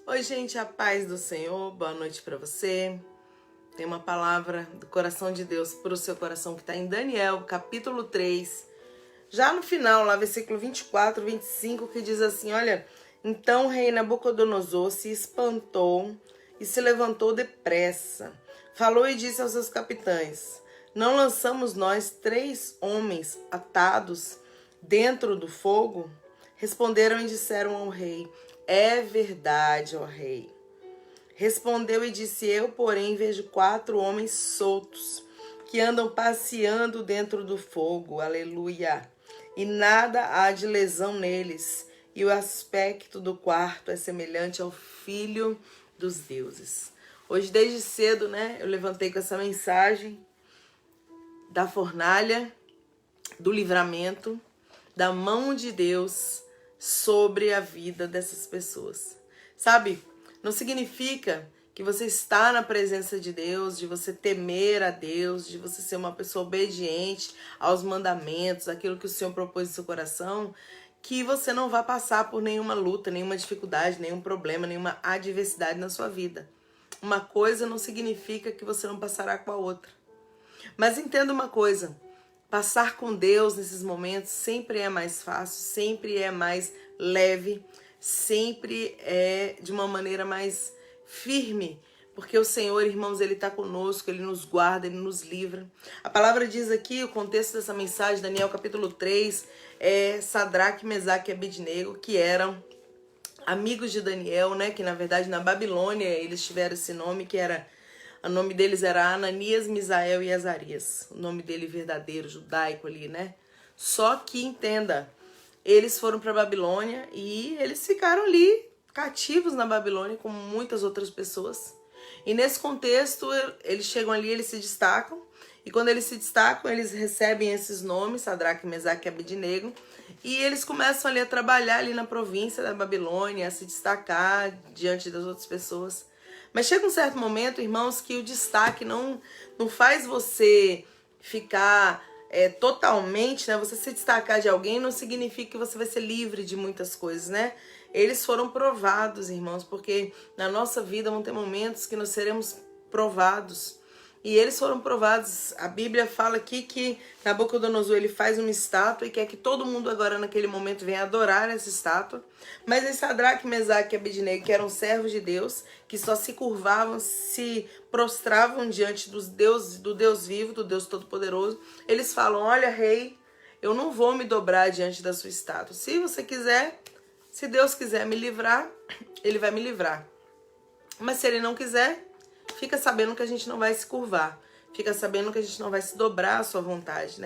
Oi, gente, a paz do Senhor, boa noite para você. Tem uma palavra do coração de Deus para o seu coração que está em Daniel, capítulo 3, já no final, lá, versículo 24, 25, que diz assim, olha, então o rei Nabucodonosor se espantou e se levantou depressa. Falou e disse aos seus capitães, não lançamos nós 3 homens atados dentro do fogo? Responderam e disseram ao rei, é verdade, ó rei. Respondeu e disse, eu, porém, vejo 4 homens soltos, que andam passeando dentro do fogo, aleluia. E nada há de lesão neles, e o aspecto do quarto é semelhante ao Filho dos deuses. Hoje, desde cedo, eu levantei com essa mensagem da fornalha, do livramento, da mão de Deus sobre a vida dessas pessoas. Sabe, não significa que você está na presença de Deus, de você temer a Deus, de você ser uma pessoa obediente aos mandamentos, aquilo que o Senhor propôs no seu coração, que você não vai passar por nenhuma luta, nenhuma dificuldade, nenhum problema, nenhuma adversidade na sua vida. Uma coisa não significa que você não passará com a outra. Mas entenda uma coisa, passar com Deus nesses momentos sempre é mais fácil, sempre é mais leve, sempre é de uma maneira mais firme, porque o Senhor, irmãos, Ele está conosco, Ele nos guarda, Ele nos livra. A palavra diz aqui, o contexto dessa mensagem, Daniel capítulo 3, é Sadraque, Mesaque e Abednego, que eram amigos de Daniel, que na verdade na Babilônia eles tiveram esse nome, o nome deles era Ananias, Misael e Azarias. O nome dele verdadeiro, judaico ali, Só que, entenda, eles foram para a Babilônia e eles ficaram ali cativos na Babilônia, como muitas outras pessoas. E nesse contexto, eles chegam ali, eles se destacam. E quando eles se destacam, eles recebem esses nomes, Sadraque, Mesaque e Abednego. E eles começam ali a trabalhar ali na província da Babilônia, a se destacar diante das outras pessoas. Mas chega um certo momento, irmãos, que o destaque não faz você ficar totalmente, você se destacar de alguém não significa que você vai ser livre de muitas coisas, Eles foram provados, irmãos, porque na nossa vida vão ter momentos que nós seremos provados. E eles foram provados. A Bíblia fala aqui que Nabucodonosor ele faz uma estátua e quer que todo mundo agora naquele momento venha adorar essa estátua. Mas em Sadraque, Mesaque e Abednego, que eram servos de Deus, que só se curvavam, se prostravam diante do Deus vivo, do Deus Todo-Poderoso, eles falam, olha rei, eu não vou me dobrar diante da sua estátua. Se você quiser, se Deus quiser me livrar, Ele vai me livrar. Mas se Ele não quiser, fica sabendo que a gente não vai se curvar. Fica sabendo que a gente não vai se dobrar à sua vontade,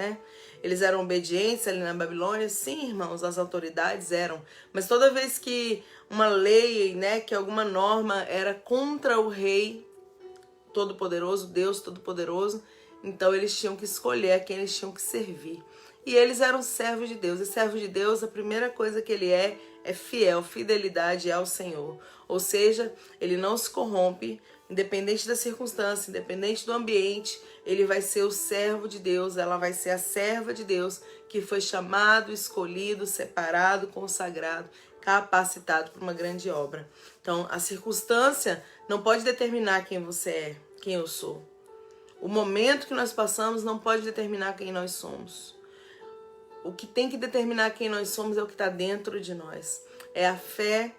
Eles eram obedientes ali na Babilônia? Sim, irmãos, as autoridades eram. Mas toda vez que uma lei, que alguma norma era contra o rei Todo-Poderoso, Deus Todo-Poderoso, então eles tinham que escolher a quem eles tinham que servir. E eles eram servos de Deus. E servo de Deus, a primeira coisa que ele é fiel, fidelidade ao Senhor. Ou seja, ele não se corrompe, independente da circunstância, independente do ambiente, ele vai ser o servo de Deus, ela vai ser a serva de Deus, que foi chamado, escolhido, separado, consagrado, capacitado para uma grande obra. Então, a circunstância não pode determinar quem você é, quem eu sou. O momento que nós passamos não pode determinar quem nós somos. O que tem que determinar quem nós somos é o que está dentro de nós. É a fé,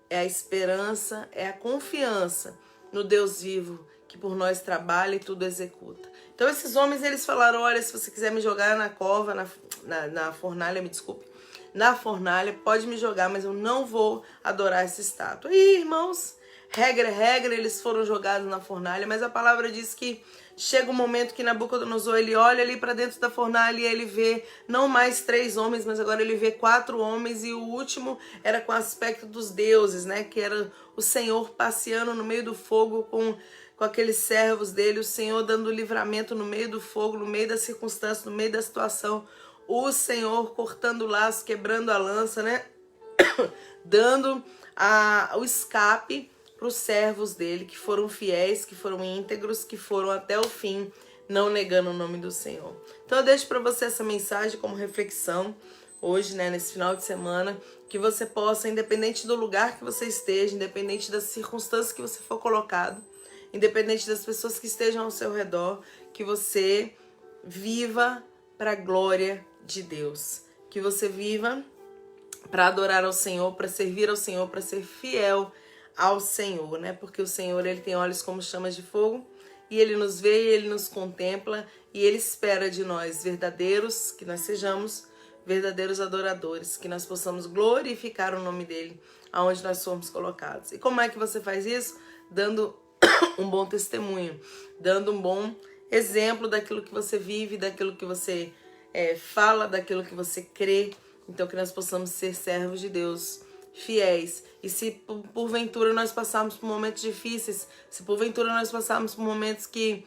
é a esperança, é a confiança no Deus vivo que por nós trabalha e tudo executa. Então esses homens, eles falaram, olha, se você quiser me jogar na cova, na fornalha, me desculpe, na fornalha, pode me jogar, mas eu não vou adorar essa estátua. E irmãos, regra é regra, eles foram jogados na fornalha, mas a palavra diz que chega um momento que Nabucodonosor, ele olha ali para dentro da fornalha e ele vê não mais 3 homens, mas agora ele vê 4 homens e o último era com o aspecto dos deuses, que era o Senhor passeando no meio do fogo com aqueles servos dele, o Senhor dando livramento no meio do fogo, no meio da circunstância, no meio da situação, o Senhor cortando o laço, quebrando a lança, dando o escape para os servos dele, que foram fiéis, que foram íntegros, que foram até o fim, não negando o nome do Senhor. Então eu deixo para você essa mensagem como reflexão hoje, nesse final de semana, que você possa, independente do lugar que você esteja, independente das circunstâncias que você for colocado, independente das pessoas que estejam ao seu redor, que você viva para a glória de Deus. Que você viva para adorar ao Senhor, para servir ao Senhor, para ser fiel ao Senhor, né? Porque o Senhor, ele tem olhos como chamas de fogo e ele nos vê, ele nos contempla e ele espera de nós verdadeiros, que nós sejamos verdadeiros adoradores, que nós possamos glorificar o nome dele aonde nós formos colocados. E como é que você faz isso? Dando um bom testemunho, dando um bom exemplo daquilo que você vive, daquilo que você fala, daquilo que você crê. Então que nós possamos ser servos de Deus, fiéis. E se porventura nós passarmos por momentos difíceis, se porventura nós passarmos por momentos que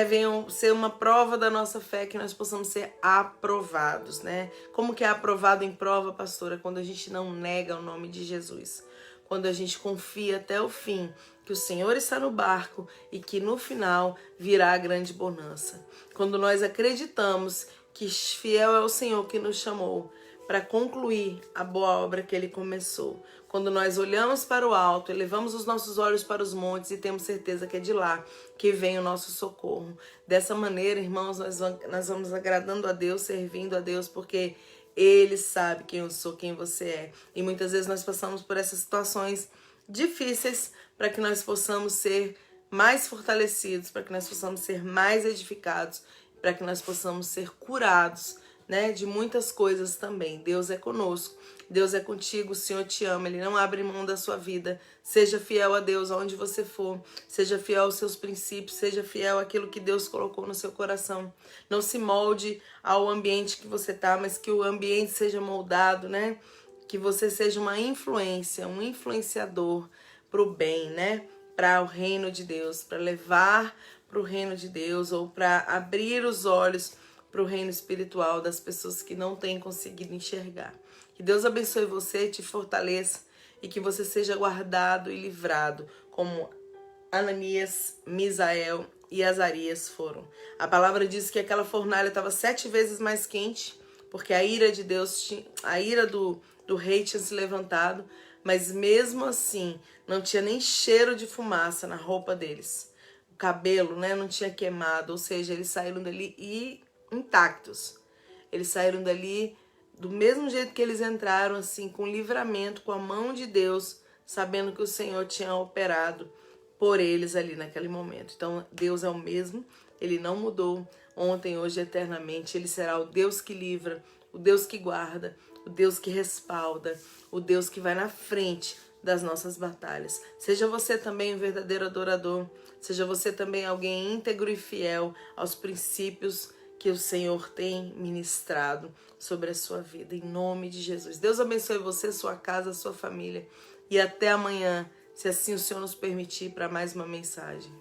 venham ser uma prova da nossa fé, que nós possamos ser aprovados, né? Como que é aprovado em prova, pastora? Quando a gente não nega o nome de Jesus. Quando a gente confia até o fim que o Senhor está no barco e que no final virá a grande bonança. Quando nós acreditamos que fiel é o Senhor que nos chamou para concluir a boa obra que Ele começou. Quando nós olhamos para o alto, elevamos os nossos olhos para os montes e temos certeza que é de lá que vem o nosso socorro. Dessa maneira, irmãos, nós vamos agradando a Deus, servindo a Deus, porque Ele sabe quem eu sou, quem você é. E muitas vezes nós passamos por essas situações difíceis para que nós possamos ser mais fortalecidos, para que nós possamos ser mais edificados, para que nós possamos ser curados, né, de muitas coisas também. Deus é conosco, Deus é contigo, o Senhor te ama, Ele não abre mão da sua vida. Seja fiel a Deus aonde você for, seja fiel aos seus princípios, seja fiel àquilo que Deus colocou no seu coração. Não se molde ao ambiente que você está, mas que o ambiente seja moldado, né? Que você seja uma influência, um influenciador para o bem, né? Para o reino de Deus, para levar para o reino de Deus ou para abrir os olhos para o reino espiritual das pessoas que não têm conseguido enxergar. Que Deus abençoe você, te fortaleça e que você seja guardado e livrado como Ananias, Misael e Azarias foram. A palavra diz que aquela fornalha estava 7 vezes mais quente, porque a ira de Deus, a ira do rei tinha se levantado, mas mesmo assim não tinha nem cheiro de fumaça na roupa deles. O cabelo, né, não tinha queimado, ou seja, eles saíram dali intactos. Eles saíram dali do mesmo jeito que eles entraram, assim, com livramento, com a mão de Deus, sabendo que o Senhor tinha operado por eles ali naquele momento. Então, Deus é o mesmo, Ele não mudou ontem, hoje, eternamente. Ele será o Deus que livra, o Deus que guarda, o Deus que respalda, o Deus que vai na frente das nossas batalhas. Seja você também um verdadeiro adorador, seja você também alguém íntegro e fiel aos princípios que o Senhor tem ministrado sobre a sua vida, em nome de Jesus. Deus abençoe você, sua casa, sua família, e até amanhã, se assim o Senhor nos permitir, para mais uma mensagem.